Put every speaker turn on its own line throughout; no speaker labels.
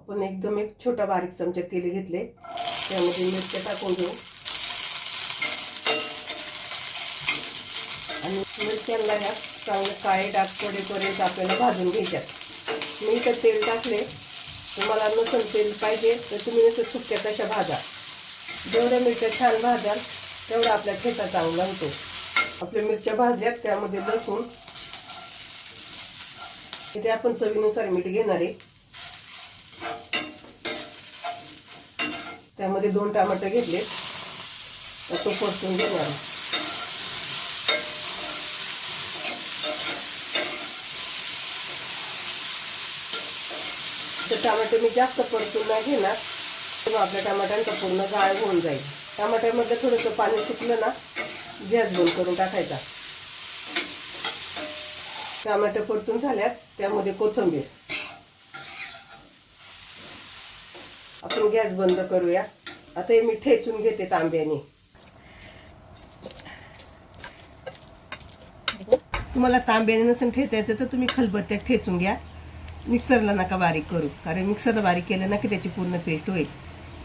आपण एकदम एक छोटा बारीक चमचा तेल घेतले, त्यामध्ये मिरच्या टाकून घेऊ आणि मिरच्यांना ह्या चांगले काळे डाग पडेपर्यंत आपल्याला भाजून घ्यायच्यात. मी इथं तेल टाकले, तुम्हाला नसेल तेल पाहिजे तर तुम्ही नुसतं सुक्या तशा भाजा. जेवढ्या मिरच्या छान भाजाल तेवढा आपला ठेचा चांगला होतो. आपल्या मिरच्या भाजल्यात, त्यामध्ये लसूण, इथे आपण चवीनुसार मीठ घेणार आहे. त्यामध्ये 2 टमाटे घेतले, तो परतून घेणार. तर टमाटे मी जास्त परतून नाही घेणार, तेव्हा आपल्या टमाट्यांचा पूर्ण गाळ होऊन जाईल. टमाट्यामध्ये थोडंसं पाणी सुटलं ना, गॅस बंद करून टाकायचा. टमाटे परतून झाल्यात, त्यामध्ये कोथिंबीर. आपण गॅस बंद करूया. आता हे मी ठेचून घेते तांब्याने. तुम्हाला तांब्याने नसेल ठेचायचं तर तुम्ही खलबत्त्यात ठेचून घ्या. मिक्सरला नका बारीक करू, कारण मिक्सरला बारीक केलं ना की त्याची पूर्ण पेस्ट होईल.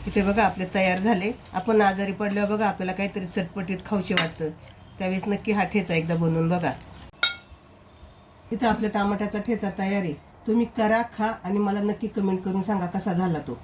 इथे बघा आपले तयार झाले. आपण आजारी पडल्यावर बघा आपल्याला काहीतरी चटपटीत खाऊशी वाटतं, त्यावेळेस नक्की हा ठेचा एकदा बनवून बघा. इथं आपल्या टमाट्याचा ठेचा तयार आहे. तुम्ही करा, खा आणि मला नक्की कमेंट करून सांगा कसा झाला तो.